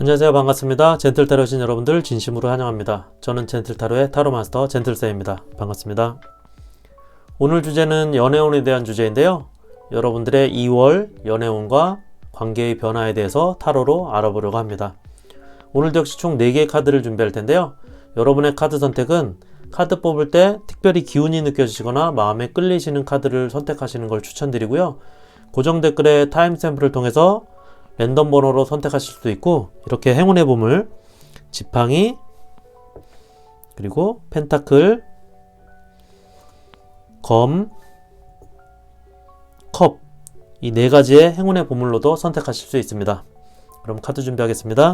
안녕하세요. 반갑습니다. 젠틀타로신 여러분들 진심으로 환영합니다. 저는 젠틀타로의 타로마스터 젠틀쌤입니다. 반갑습니다. 오늘 주제는 연애운에 대한 주제인데요. 여러분들의 2월 연애운과 관계의 변화에 대해서 타로로 알아보려고 합니다. 오늘도 역시 총 4개의 카드를 준비할 텐데요. 여러분의 카드 선택은 카드 뽑을 때 특별히 기운이 느껴지시거나 마음에 끌리시는 카드를 선택하시는 걸 추천드리고요. 고정 댓글에 타임스탬프를 통해서 랜덤 번호로 선택하실 수도 있고, 이렇게 행운의 보물, 지팡이, 그리고 펜타클, 검, 컵, 이 4가지의 행운의 보물로도 선택하실 수 있습니다. 그럼 카드 준비하겠습니다.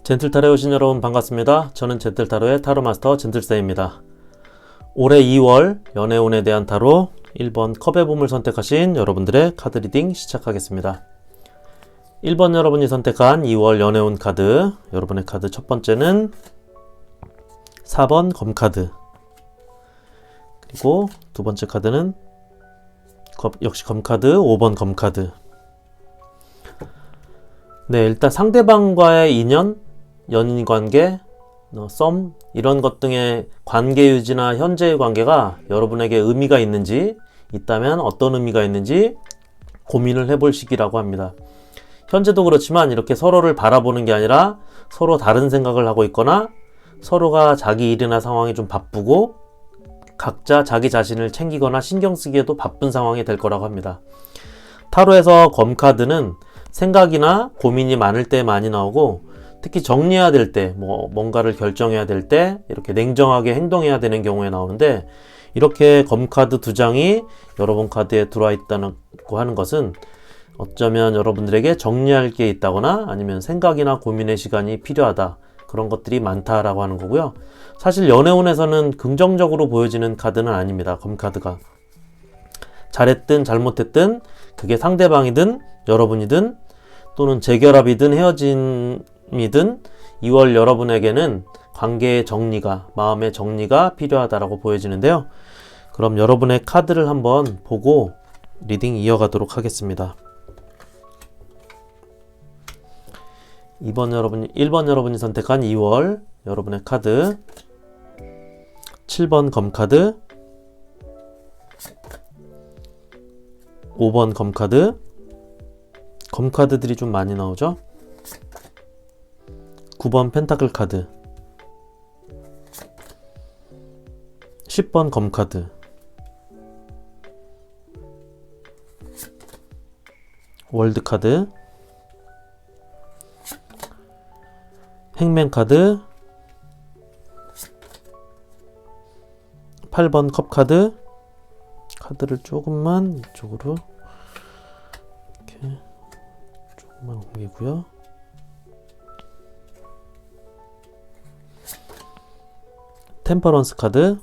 젠틀타로에 오신 여러분 반갑습니다. 저는 젠틀타로의 타로마스터 젠틀쌤입니다. 올해 2월 연애운에 대한 타로 1번 컵의 봄을 선택하신 여러분들의 카드 리딩 시작하겠습니다. 1번 여러분이 선택한 2월 연애운 카드, 여러분의 카드 첫 번째는 4번 검카드, 그리고 두 번째 카드는 역시 검카드, 5번 검카드. 네, 일단 상대방과의 인연, 연인관계, 썸 이런 것 등의 관계 유지나 현재의 관계가 여러분에게 의미가 있는지, 있다면 어떤 의미가 있는지 고민을 해볼 시기라고 합니다. 현재도 그렇지만 이렇게 서로를 바라보는 게 아니라 서로 다른 생각을 하고 있거나 서로가 자기 일이나 상황이 좀 바쁘고 각자 자기 자신을 챙기거나 신경 쓰기에도 바쁜 상황이 될 거라고 합니다. 타로에서 검카드는 생각이나 고민이 많을 때 많이 나오고, 특히 정리해야 될 때, 뭔가를 결정해야 될 때 이렇게 냉정하게 행동해야 되는 경우에 나오는데, 이렇게 검카드 두 장이 여러분 카드에 들어와 있다고 하는 것은 어쩌면 여러분들에게 정리할 게 있다거나 아니면 생각이나 고민의 시간이 필요하다, 그런 것들이 많다라고 하는 거고요. 사실 연애운에서는 긍정적으로 보여지는 카드는 아닙니다. 검카드가 잘했든 잘못했든 그게 상대방이든 여러분이든 또는 재결합이든 헤어짐이든 2월 여러분에게는 관계의 정리가, 마음의 정리가 필요하다라고 보여지는데요. 그럼 여러분의 카드를 한번 보고 리딩 이어가도록 하겠습니다. 1번 여러분이 선택한 2월 여러분의 카드, 7번 검카드, 5번 검카드, 검카드들이 좀 많이 나오죠. 9번 펜타클 카드, 10번 검카드, 월드 카드, 행맨 카드, 8번 컵 카드. 카드를 조금만 이쪽으로 이렇게 조금만 옮기고요. 템퍼런스 카드,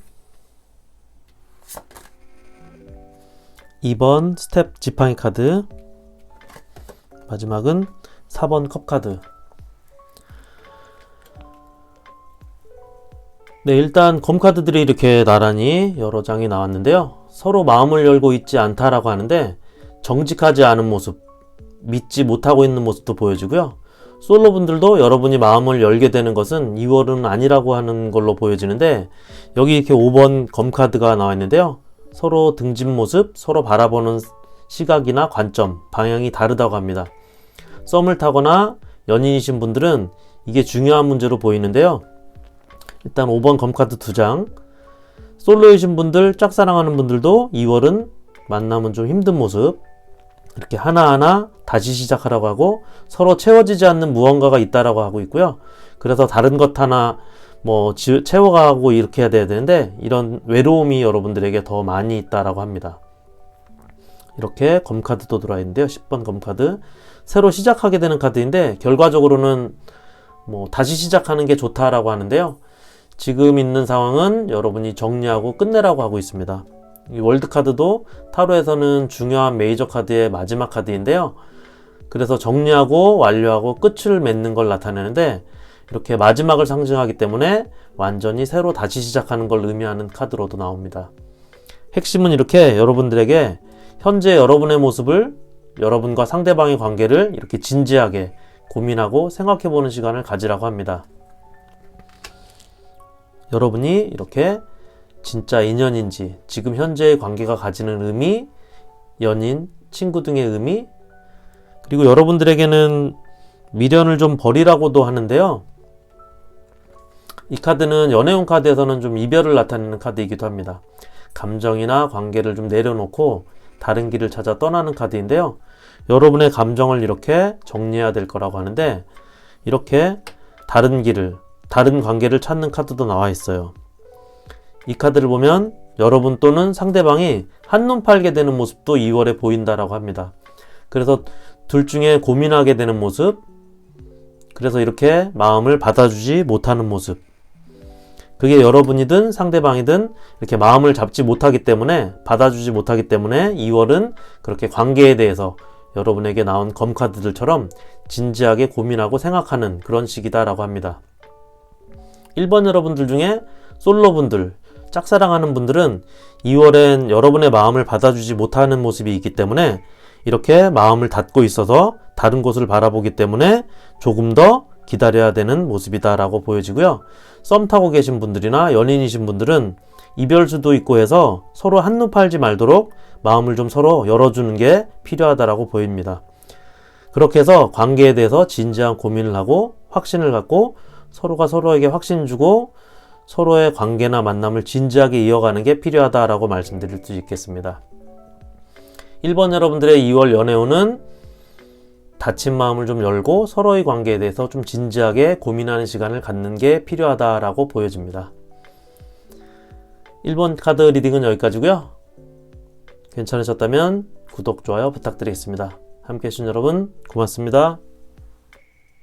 2번 스텝 지팡이 카드, 마지막은 4번 컵 카드. 네, 일단 검카드들이 이렇게 나란히 여러 장이 나왔는데요. 서로 마음을 열고 있지 않다라고 하는데, 정직하지 않은 모습, 믿지 못하고 있는 모습도 보여지고요. 솔로분들도 여러분이 마음을 열게 되는 것은 2월은 아니라고 하는 걸로 보여지는데, 여기 이렇게 5번 검카드가 나와 있는데요. 서로 등진 모습, 서로 바라보는 시각이나 관점, 방향이 다르다고 합니다. 썸을 타거나 연인이신 분들은 이게 중요한 문제로 보이는데요. 일단 5번 검카드 2장, 솔로이신 분들, 짝사랑하는 분들도 2월은 만나면 좀 힘든 모습, 이렇게 하나하나 다시 시작하라고 하고 서로 채워지지 않는 무언가가 있다라고 하고 있고요. 그래서 다른 것 하나 채워가고 이렇게 해야 되는데, 이런 외로움이 여러분들에게 더 많이 있다라고 합니다. 이렇게 검카드도 들어와 있는데요. 10번 검카드, 새로 시작하게 되는 카드인데 결과적으로는 다시 시작하는 게 좋다라고 하는데요. 지금 있는 상황은 여러분이 정리하고 끝내라고 하고 있습니다. 이 월드카드도 타로에서는 중요한 메이저 카드의 마지막 카드인데요. 그래서 정리하고 완료하고 끝을 맺는 걸 나타내는데, 이렇게 마지막을 상징하기 때문에 완전히 새로 다시 시작하는 걸 의미하는 카드로도 나옵니다. 핵심은 이렇게 여러분들에게 현재 여러분의 모습을, 여러분과 상대방의 관계를 이렇게 진지하게 고민하고 생각해보는 시간을 가지라고 합니다. 여러분이 이렇게 진짜 인연인지, 지금 현재의 관계가 가지는 의미, 연인, 친구 등의 의미, 그리고 여러분들에게는 미련을 좀 버리라고도 하는데요. 이 카드는 연애운 카드에서는 좀 이별을 나타내는 카드이기도 합니다. 감정이나 관계를 좀 내려놓고 다른 길을 찾아 떠나는 카드인데요. 여러분의 감정을 이렇게 정리해야 될 거라고 하는데, 이렇게 다른 길을, 다른 관계를 찾는 카드도 나와 있어요. 이 카드를 보면 여러분 또는 상대방이 한눈 팔게 되는 모습도 2월에 보인다라고 합니다. 그래서 둘 중에 고민하게 되는 모습, 그래서 이렇게 마음을 받아주지 못하는 모습. 그게 여러분이든 상대방이든 이렇게 마음을 잡지 못하기 때문에, 받아주지 못하기 때문에 2월은 그렇게 관계에 대해서 여러분에게 나온 검카드들처럼 진지하게 고민하고 생각하는 그런 시기다라고 합니다. 1번 여러분들 중에 솔로분들, 짝사랑하는 분들은 2월엔 여러분의 마음을 받아주지 못하는 모습이 있기 때문에 이렇게 마음을 닫고 있어서 다른 곳을 바라보기 때문에 조금 더 기다려야 되는 모습이다 라고 보여지고요. 썸 타고 계신 분들이나 연인이신 분들은 이별수도 있고 해서 서로 한눈 팔지 말도록 마음을 좀 서로 열어주는 게 필요하다라고 보입니다. 그렇게 해서 관계에 대해서 진지한 고민을 하고 확신을 갖고 서로가 서로에게 확신 주고 서로의 관계나 만남을 진지하게 이어가는 게 필요하다라고 말씀드릴 수 있겠습니다. 1번 여러분들의 2월 연애운은 닫힌 마음을 좀 열고 서로의 관계에 대해서 좀 진지하게 고민하는 시간을 갖는 게 필요하다라고 보여집니다. 1번 카드 리딩은 여기까지고요. 괜찮으셨다면 구독, 좋아요 부탁드리겠습니다. 함께 해주신 여러분 고맙습니다.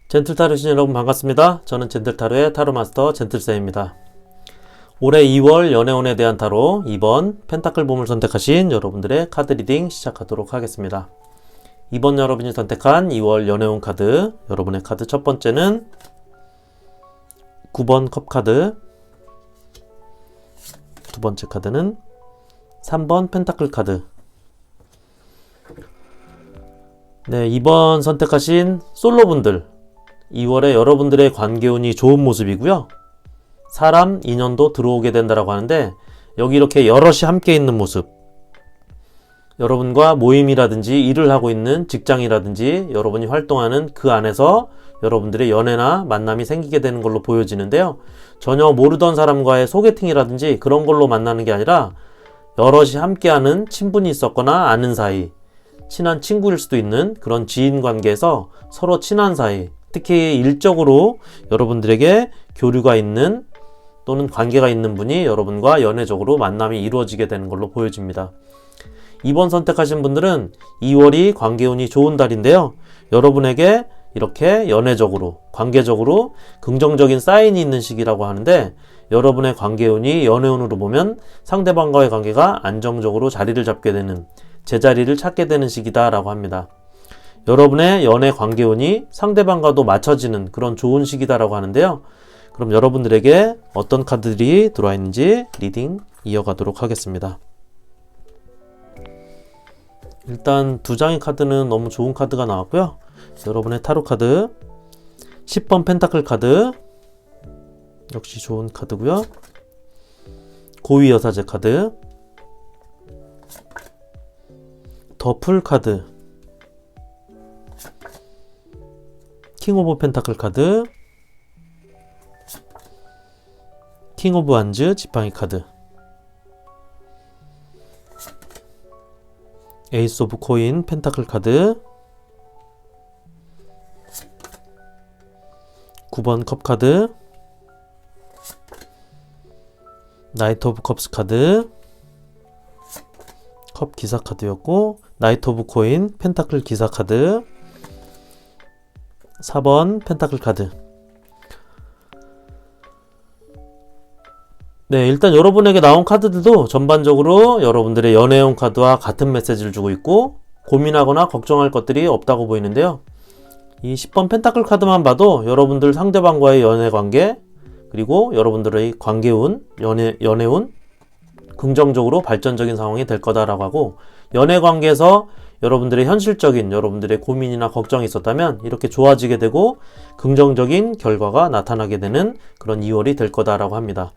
젠틀타로신 여러분 반갑습니다. 저는 젠틀타로의 타로마스터 젠틀쌤입니다. 올해 2월 연애운에 대한 타로 2번 펜타클 봄을 선택하신 여러분들의 카드 리딩 시작하도록 하겠습니다. 2번 여러분이 선택한 2월 연애운 카드, 여러분의 카드 첫 번째는 9번 컵 카드, 두 번째 카드는 3번 펜타클 카드. 네, 2번 선택하신 솔로분들, 2월에 여러분들의 관계운이 좋은 모습이고요. 사람, 인연도 들어오게 된다라고 하는데, 여기 이렇게 여럿이 함께 있는 모습, 여러분과 모임이라든지 일을 하고 있는 직장이라든지 여러분이 활동하는 그 안에서 여러분들의 연애나 만남이 생기게 되는 걸로 보여지는데요. 전혀 모르던 사람과의 소개팅이라든지 그런 걸로 만나는 게 아니라 여럿이 함께하는 친분이 있었거나 아는 사이, 친한 친구일 수도 있는 그런 지인 관계에서 서로 친한 사이, 특히 일적으로 여러분들에게 교류가 있는 또는 관계가 있는 분이 여러분과 연애적으로 만남이 이루어지게 되는 걸로 보여집니다. 2번 선택하신 분들은 2월이 관계운이 좋은 달인데요. 여러분에게 이렇게 연애적으로, 관계적으로 긍정적인 사인이 있는 시기라고 하는데, 여러분의 관계운이 연애운으로 보면 상대방과의 관계가 안정적으로 자리를 잡게 되는, 제자리를 찾게 되는 시기다라고 합니다. 여러분의 연애 관계운이 상대방과도 맞춰지는 그런 좋은 시기다라고 하는데요. 그럼 여러분들에게 어떤 카드들이 들어와 있는지 리딩 이어가도록 하겠습니다. 일단 두 장의 카드는 너무 좋은 카드가 나왔고요. 여러분의 타로 카드 10번 펜타클 카드 역시 좋은 카드고요. 고위 여사제 카드, 더풀 카드, 킹 오브 펜타클 카드, 킹 오브 완즈 지팡이 카드, 에이스 오브 코인 펜타클 카드, 9번 컵 카드, 나이트 오브 컵스 카드, 컵 기사 카드였고, 나이트 오브 코인 펜타클 기사 카드, 4번 펜타클 카드. 네, 일단 여러분에게 나온 카드들도 전반적으로 여러분들의 연애용 카드와 같은 메시지를 주고 있고 고민하거나 걱정할 것들이 없다고 보이는데요. 이 10번 펜타클 카드만 봐도 여러분들 상대방과의 연애관계, 그리고 여러분들의 관계운, 연애운 긍정적으로 발전적인 상황이 될 거다라고 하고, 연애관계에서 여러분들의 현실적인 여러분들의 고민이나 걱정이 있었다면 이렇게 좋아지게 되고 긍정적인 결과가 나타나게 되는 그런 2월이 될 거다라고 합니다.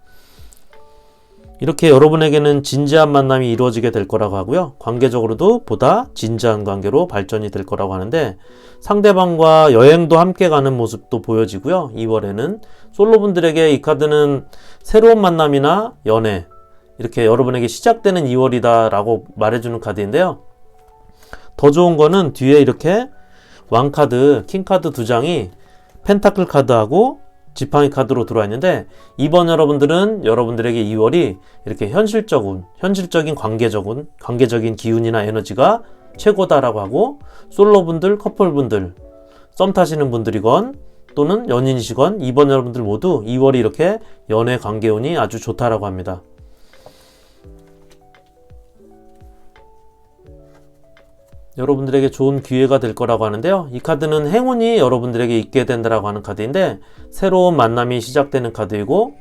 이렇게 여러분에게는 진지한 만남이 이루어지게 될 거라고 하고요. 관계적으로도 보다 진지한 관계로 발전이 될 거라고 하는데, 상대방과 여행도 함께 가는 모습도 보여지고요. 2월에는 솔로분들에게 이 카드는 새로운 만남이나 연애, 이렇게 여러분에게 시작되는 2월이다 라고 말해주는 카드인데요. 더 좋은 거는 뒤에 이렇게 왕카드, 킹카드 두 장이 펜타클 카드하고 지팡이 카드로 들어와 있는데, 이번 여러분들은 여러분들에게 2월이 이렇게 현실적인 관계적인 기운이나 에너지가 최고다라고 하고, 솔로분들, 커플분들, 썸 타시는 분들이건 또는 연인이시건 2번 여러분들 모두 2월이 이렇게 연애 관계운이 아주 좋다라고 합니다. 여러분들에게 좋은 기회가 될 거라고 하는데요. 이 카드는 행운이 여러분들에게 있게 된다라고 하는 카드인데, 새로운 만남이 시작되는 카드이고,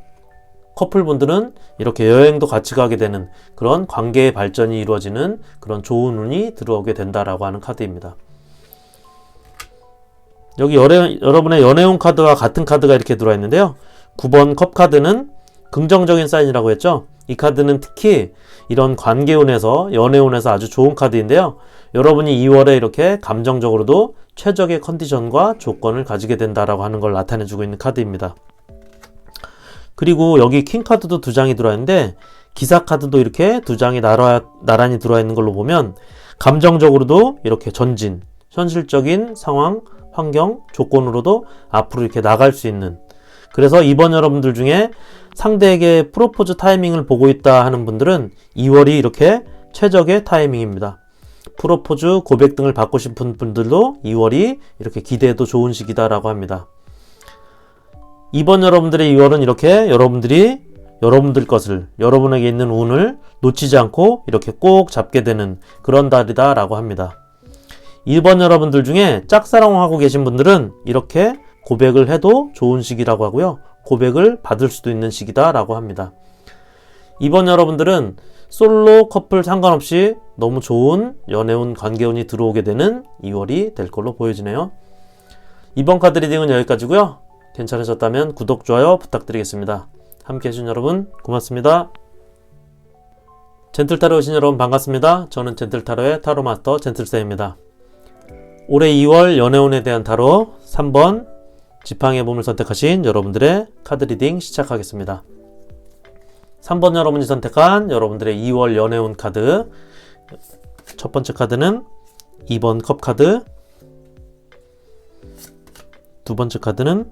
커플분들은 이렇게 여행도 같이 가게 되는 그런 관계의 발전이 이루어지는 그런 좋은 운이 들어오게 된다라고 하는 카드입니다. 여기 여러분의 연애운 카드와 같은 카드가 이렇게 들어와 있는데요. 9번 컵 카드는 긍정적인 사인이라고 했죠. 이 카드는 특히 이런 관계운에서, 연애운에서 아주 좋은 카드인데요. 여러분이 2월에 이렇게 감정적으로도 최적의 컨디션과 조건을 가지게 된다라고 하는 걸 나타내주고 있는 카드입니다. 그리고 여기 킹 카드도 2장이 들어와 있는데, 기사 카드도 이렇게 2장이 나란히 들어와 있는 걸로 보면 감정적으로도 이렇게 전진, 현실적인 상황, 환경, 조건으로도 앞으로 이렇게 나갈 수 있는, 그래서 이번 여러분들 중에 상대에게 프로포즈 타이밍을 보고 있다 하는 분들은 2월이 이렇게 최적의 타이밍입니다. 프로포즈, 고백 등을 받고 싶은 분들도 2월이 이렇게 기대해도 좋은 시기다라고 합니다. 이번 여러분들의 2월은 이렇게 여러분들이 여러분들 것을, 여러분에게 있는 운을 놓치지 않고 이렇게 꼭 잡게 되는 그런 달이다라고 합니다. 이번 여러분들 중에 짝사랑하고 계신 분들은 이렇게 고백을 해도 좋은 시기라고 하고요. 고백을 받을 수도 있는 시기다라고 합니다. 이번 여러분들은 솔로, 커플 상관없이 너무 좋은 연애운, 관계운이 들어오게 되는 2월이 될 걸로 보여지네요. 이번 카드 리딩은 여기까지고요. 괜찮으셨다면 구독, 좋아요 부탁드리겠습니다. 함께 해주신 여러분 고맙습니다. 젠틀타로에 오신 여러분 반갑습니다. 저는 젠틀타로의 타로마스터 젠틀쌤입니다. 올해 2월 연애운에 대한 타로 3번 지팡이의 몸을 선택하신 여러분들의 카드 리딩 시작하겠습니다. 3번 여러분이 선택한 여러분들의 2월 연애운 카드, 첫 번째 카드는 2번 컵 카드, 두 번째 카드는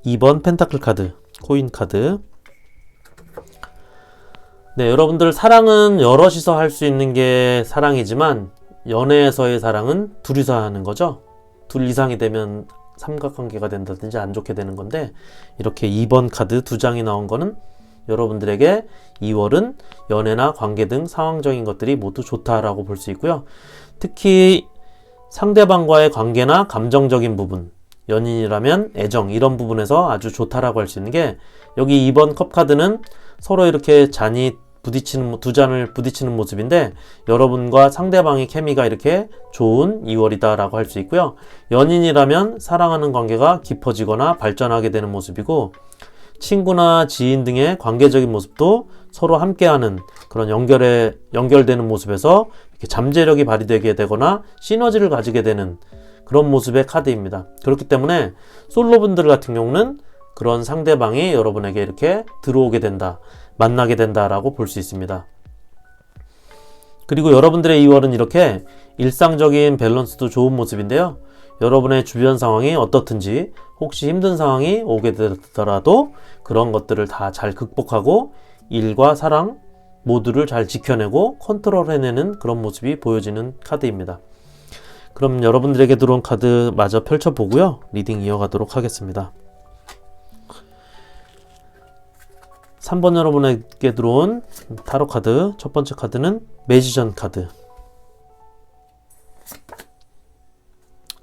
2번 펜타클 카드, 코인 카드. 네, 여러분들 사랑은 여럿이서 할 수 있는 게 사랑이지만 연애에서의 사랑은 둘이서 하는 거죠. 둘 이상이 되면 삼각관계가 된다든지 안 좋게 되는 건데, 이렇게 2번 카드 2장이 나온 거는 여러분들에게 2월은 연애나 관계 등 상황적인 것들이 모두 좋다라고 볼 수 있고요. 특히 상대방과의 관계나 감정적인 부분, 연인이라면 애정, 이런 부분에서 아주 좋다라고 할 수 있는 게, 여기 2번 컵 카드는 서로 이렇게 두 잔을 부딪히는 모습인데, 여러분과 상대방의 케미가 이렇게 좋은 2월이다라고 할 수 있고요. 연인이라면 사랑하는 관계가 깊어지거나 발전하게 되는 모습이고, 친구나 지인 등의 관계적인 모습도 서로 함께하는 그런 연결되는 모습에서 이렇게 잠재력이 발휘되게 되거나 시너지를 가지게 되는 그런 모습의 카드입니다. 그렇기 때문에 솔로분들 같은 경우는 그런 상대방이 여러분에게 이렇게 들어오게 된다, 만나게 된다라고 볼 수 있습니다. 그리고 여러분들의 2월은 이렇게 일상적인 밸런스도 좋은 모습인데요. 여러분의 주변 상황이 어떻든지, 혹시 힘든 상황이 오게 되더라도 그런 것들을 다 잘 극복하고 일과 사랑 모두를 잘 지켜내고 컨트롤해내는 그런 모습이 보여지는 카드입니다. 그럼 여러분들에게 들어온 카드 마저 펼쳐보고요. 리딩 이어가도록 하겠습니다. 3번 여러분에게 들어온 타로 카드, 첫 번째 카드는 매지션 카드,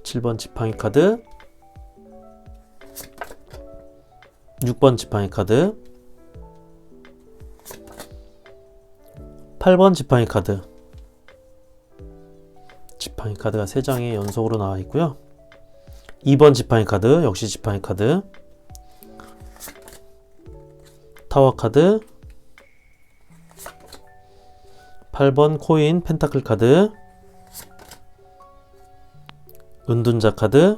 7번 지팡이 카드, 6번 지팡이 카드, 8번 지팡이 카드. 지팡이 카드가 3장이 연속으로 나와 있고요. 2번 지팡이 카드, 역시 지팡이 카드, 타워 카드, 8번 코인 펜타클 카드, 은둔자 카드.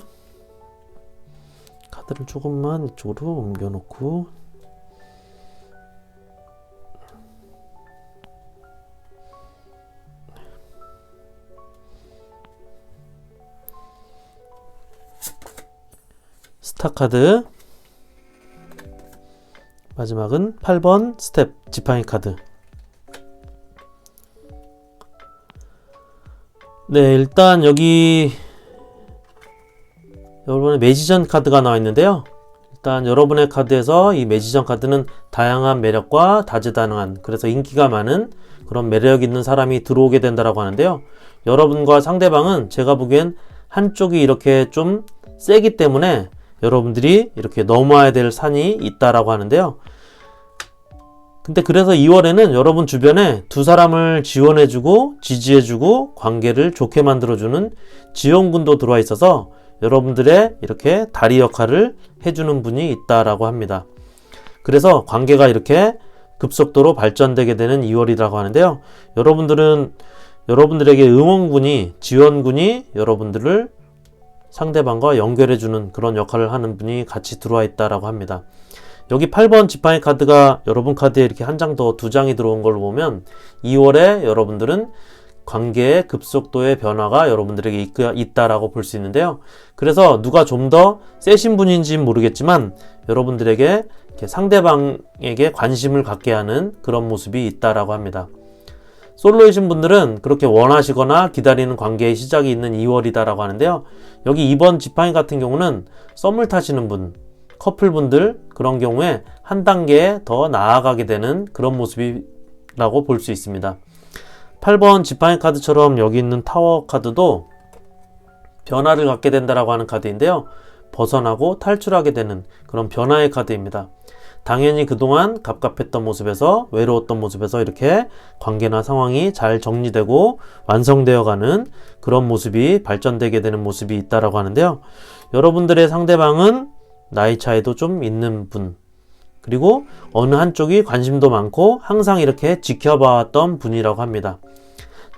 카드를 조금만 이쪽으로 옮겨 놓고, 스타 카드, 마지막은 8번 스텝 지팡이 카드. 네, 일단 여기 여러분의 매지전 카드가 나와 있는데요. 일단 여러분의 카드에서 이 매지전 카드는 다양한 매력과 다재다능한, 그래서 인기가 많은 그런 매력 있는 사람이 들어오게 된다라고 하는데요. 여러분과 상대방은 제가 보기엔 한쪽이 이렇게 좀 세기 때문에 여러분들이 이렇게 넘어야 될 산이 있다라고 하는데요. 근데 그래서 2월에는 여러분 주변에 두 사람을 지원해주고 지지해주고 관계를 좋게 만들어주는 지원군도 들어와 있어서 여러분들의 이렇게 다리 역할을 해주는 분이 있다라고 합니다. 그래서 관계가 이렇게 급속도로 발전되게 되는 2월이라고 하는데요. 여러분들에게 응원군이, 지원군이 여러분들을 상대방과 연결해주는 그런 역할을 하는 분이 같이 들어와 있다라고 합니다. 여기 8번 지팡이 카드가 여러분 카드에 이렇게 한 장 더 2장이 들어온 걸 보면 2월에 여러분들은 관계의 급속도의 변화가 여러분들에게 있다라고 볼 수 있는데요. 그래서 누가 좀 더 세신 분인지는 모르겠지만 여러분들에게 이렇게 상대방에게 관심을 갖게 하는 그런 모습이 있다라고 합니다. 솔로이신 분들은 그렇게 원하시거나 기다리는 관계의 시작이 있는 2월이다라고 하는데요. 여기 2번 지팡이 같은 경우는 썸을 타시는 분, 커플분들 그런 경우에 한 단계 더 나아가게 되는 그런 모습이라고 볼 수 있습니다. 8번 지팡이 카드처럼 여기 있는 타워 카드도 변화를 갖게 된다라고 하는 카드인데요. 벗어나고 탈출하게 되는 그런 변화의 카드입니다. 당연히 그동안 갑갑했던 모습에서 외로웠던 모습에서 이렇게 관계나 상황이 잘 정리되고 완성되어 가는 그런 모습이 발전되게 되는 모습이 있다라고 하는데요. 여러분들의 상대방은 나이 차이도 좀 있는 분, 그리고 어느 한쪽이 관심도 많고 항상 이렇게 지켜봐왔던 분이라고 합니다.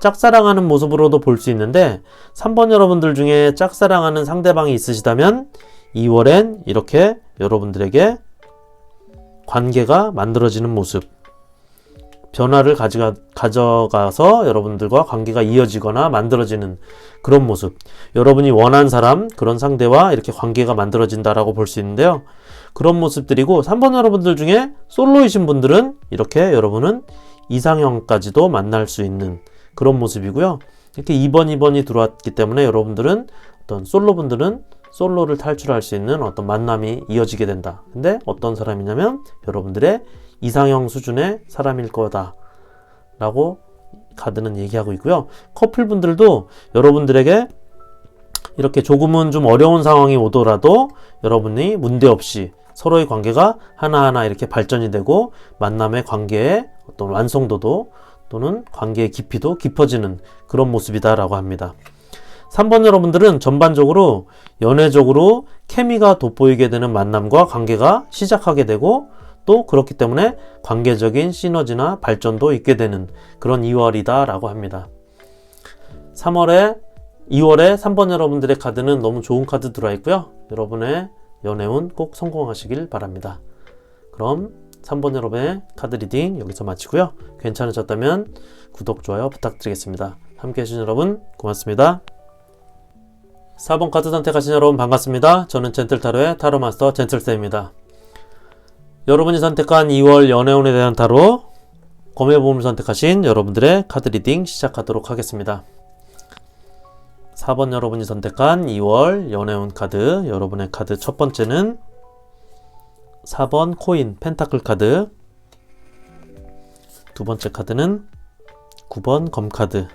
짝사랑하는 모습으로도 볼 수 있는데 3번 여러분들 중에 짝사랑하는 상대방이 있으시다면 2월엔 이렇게 여러분들에게 관계가 만들어지는 모습, 변화를 가져가서 여러분들과 관계가 이어지거나 만들어지는 그런 모습, 여러분이 원한 사람, 그런 상대와 이렇게 관계가 만들어진다라고 볼 수 있는데요. 그런 모습들이고 3번 여러분들 중에 솔로이신 분들은 이렇게 여러분은 이상형까지도 만날 수 있는 그런 모습이고요. 이렇게 2번이 들어왔기 때문에 여러분들은 어떤 솔로분들은 솔로를 탈출할 수 있는 어떤 만남이 이어지게 된다. 근데 어떤 사람이냐면 여러분들의 이상형 수준의 사람일 거다 라고 카드는 얘기하고 있고요. 커플분들도 여러분들에게 이렇게 조금은 좀 어려운 상황이 오더라도 여러분이 문제없이 서로의 관계가 하나하나 이렇게 발전이 되고 만남의 관계의 어떤 완성도도 또는 관계의 깊이도 깊어지는 그런 모습이다라고 합니다. 3번 여러분들은 전반적으로 연애적으로 케미가 돋보이게 되는 만남과 관계가 시작하게 되고 또 그렇기 때문에 관계적인 시너지나 발전도 있게 되는 그런 2월이다 라고 합니다. 2월에 3번 여러분들의 카드는 너무 좋은 카드 들어와 있고요. 여러분의 연애운 꼭 성공하시길 바랍니다. 그럼 3번 여러분의 카드 리딩 여기서 마치고요. 괜찮으셨다면 구독, 좋아요 부탁드리겠습니다. 함께 해주신 여러분 고맙습니다. 4번 카드 선택하신 여러분 반갑습니다. 저는 젠틀타로의 타로마스터 젠틀쌤입니다. 여러분이 선택한 2월 연애운에 대한 타로 검해보험을 선택하신 여러분들의 카드 리딩 시작하도록 하겠습니다. 4번 여러분이 선택한 2월 연애운 카드, 여러분의 카드 첫 번째는 4번 코인 펜타클 카드, 두 번째 카드는 9번 검 카드.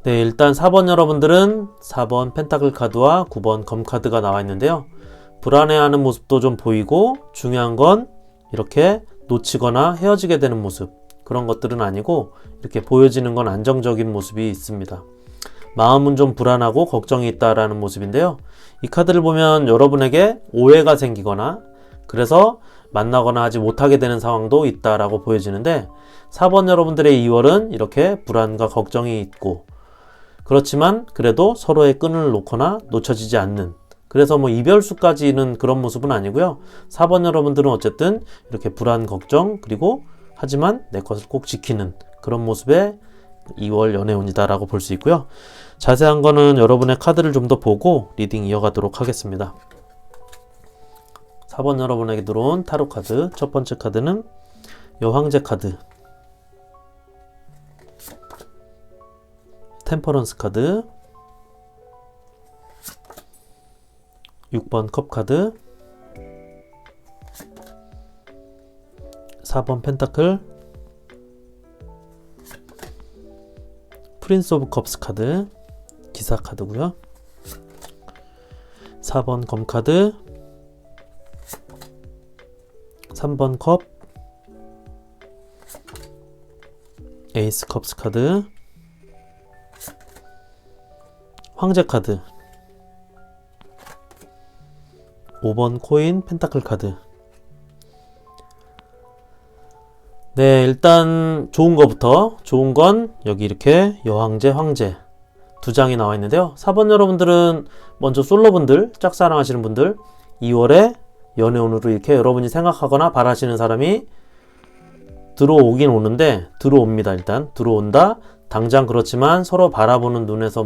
네, 일단 4번 여러분들은 4번 펜타클 카드와 9번 검 카드가 나와 있는데요. 불안해하는 모습도 좀 보이고 중요한 건 이렇게 놓치거나 헤어지게 되는 모습, 그런 것들은 아니고 이렇게 보여지는 건 안정적인 모습이 있습니다. 마음은 좀 불안하고 걱정이 있다라는 모습인데요. 이 카드를 보면 여러분에게 오해가 생기거나 그래서 만나거나 하지 못하게 되는 상황도 있다라고 보여지는데 4번 여러분들의 2월은 이렇게 불안과 걱정이 있고 그렇지만 그래도 서로의 끈을 놓거나 놓쳐지지 않는, 그래서 뭐 이별수까지는 그런 모습은 아니고요. 4번 여러분들은 어쨌든 이렇게 불안, 걱정, 그리고 하지만 내 것을 꼭 지키는 그런 모습의 2월 연애운이다 라고 볼 수 있고요. 자세한 거는 여러분의 카드를 좀 더 보고 리딩 이어가도록 하겠습니다. 4번 여러분에게 들어온 타로 카드 첫 번째 카드는 여황제 카드, 템퍼런스 카드, 6번 컵 카드, 4번 펜타클, 프린스 오브 컵스 카드, 기사 카드고요. 4번 검 카드, 3번 컵, 에이스 컵스 카드, 황제 카드, 5번 코인 펜타클 카드. 네, 일단 좋은 거부터, 좋은 건 여기 이렇게 여왕제, 황제 두 장이 나와 있는데요. 4번 여러분들은 먼저 솔로분들, 짝사랑하시는 분들, 2월에 연애운으로 이렇게 여러분이 생각하거나 바라시는 사람이 들어오긴 오는데, 들어옵니다. 일단 들어온다. 당장 그렇지만 서로 바라보는 눈에서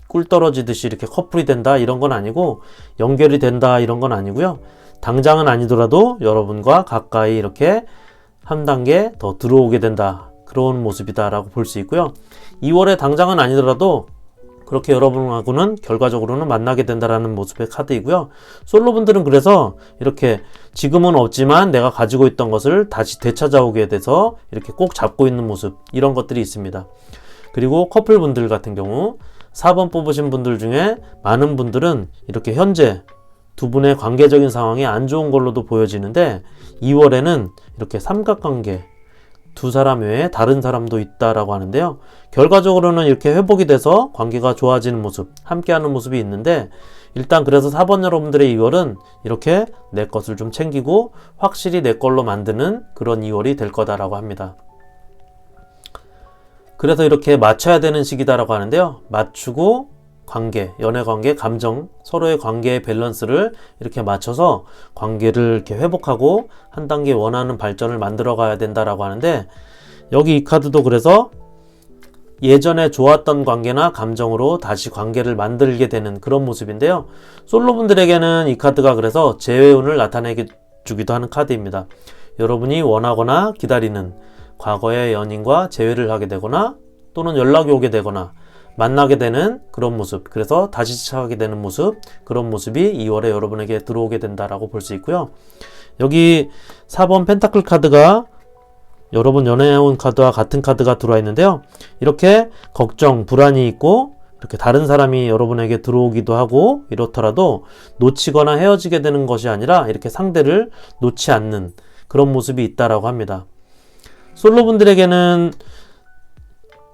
꿀 떨어지듯이 이렇게 커플이 된다 이런 건 아니고, 연결이 된다 이런 건 아니고요. 당장은 아니더라도 여러분과 가까이 이렇게 한 단계 더 들어오게 된다, 그런 모습이다 라고 볼 수 있고요. 2월에 당장은 아니더라도 그렇게 여러분하고는 결과적으로는 만나게 된다라는 모습의 카드이고요. 솔로분들은 그래서 이렇게 지금은 없지만 내가 가지고 있던 것을 다시 되찾아오게 돼서 이렇게 꼭 잡고 있는 모습, 이런 것들이 있습니다. 그리고 커플분들 같은 경우 4번 뽑으신 분들 중에 많은 분들은 이렇게 현재 두 분의 관계적인 상황이 안 좋은 걸로도 보여지는데, 2월에는 이렇게 삼각관계, 두 사람 외에 다른 사람도 있다라고 하는데요. 결과적으로는 이렇게 회복이 돼서 관계가 좋아지는 모습, 함께하는 모습이 있는데, 일단 그래서 4번 여러분들의 2월은 이렇게 내 것을 좀 챙기고 확실히 내 걸로 만드는 그런 2월이 될 거다라고 합니다. 그래서 이렇게 맞춰야 되는 시기다라고 하는데요. 맞추고 관계, 연애 관계, 감정, 서로의 관계의 밸런스를 이렇게 맞춰서 관계를 이렇게 회복하고 한 단계 원하는 발전을 만들어 가야 된다라고 하는데, 여기 이 카드도 그래서 예전에 좋았던 관계나 감정으로 다시 관계를 만들게 되는 그런 모습인데요. 솔로분들에게는 이 카드가 그래서 재회운을 나타내게 주기도 하는 카드입니다. 여러분이 원하거나 기다리는 과거의 연인과 재회를 하게 되거나 또는 연락이 오게 되거나 만나게 되는 그런 모습, 그래서 다시 시작하게 되는 모습, 그런 모습이 2월에 여러분에게 들어오게 된다라고 볼 수 있고요. 여기 4번 펜타클 카드가 여러분 연애운 카드와 같은 카드가 들어와 있는데요. 이렇게 걱정, 불안이 있고 이렇게 다른 사람이 여러분에게 들어오기도 하고 이렇더라도 놓치거나 헤어지게 되는 것이 아니라 이렇게 상대를 놓지 않는 그런 모습이 있다라고 합니다. 솔로분들에게는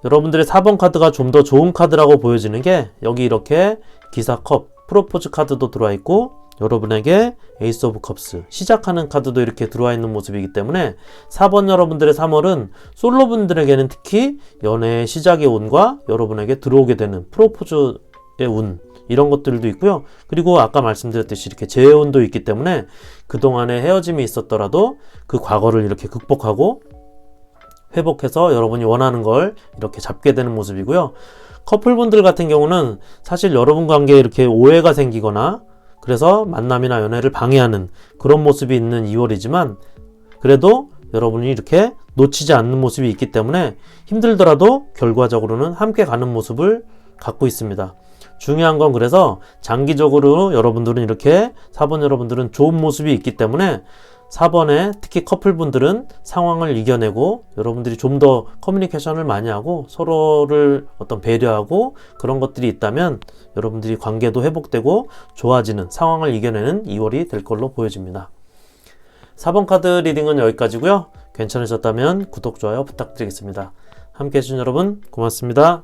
여러분들의 4번 카드가 좀 더 좋은 카드라고 보여지는 게, 여기 이렇게 기사 컵, 프로포즈 카드도 들어와 있고 여러분에게 에이스 오브 컵스, 시작하는 카드도 이렇게 들어와 있는 모습이기 때문에 4번 여러분들의 3월은 솔로분들에게는 특히 연애의 시작의 운과 여러분에게 들어오게 되는 프로포즈의 운, 이런 것들도 있고요. 그리고 아까 말씀드렸듯이 이렇게 재회운도 있기 때문에 그동안의 헤어짐이 있었더라도 그 과거를 이렇게 극복하고 회복해서 여러분이 원하는 걸 이렇게 잡게 되는 모습이고요. 커플분들 같은 경우는 사실 여러분 관계에 이렇게 오해가 생기거나 그래서 만남이나 연애를 방해하는 그런 모습이 있는 2월이지만, 그래도 여러분이 이렇게 놓치지 않는 모습이 있기 때문에 힘들더라도 결과적으로는 함께 가는 모습을 갖고 있습니다. 중요한 건 그래서 장기적으로 여러분들은 이렇게 4번 여러분들은 좋은 모습이 있기 때문에 4번에 특히 커플분들은 상황을 이겨내고 여러분들이 좀 더 커뮤니케이션을 많이 하고 서로를 어떤 배려하고 그런 것들이 있다면 여러분들이 관계도 회복되고 좋아지는 상황을 이겨내는 2월이 될 걸로 보여집니다. 4번 카드 리딩은 여기까지고요. 괜찮으셨다면 구독, 좋아요 부탁드리겠습니다. 함께 해주신 여러분 고맙습니다.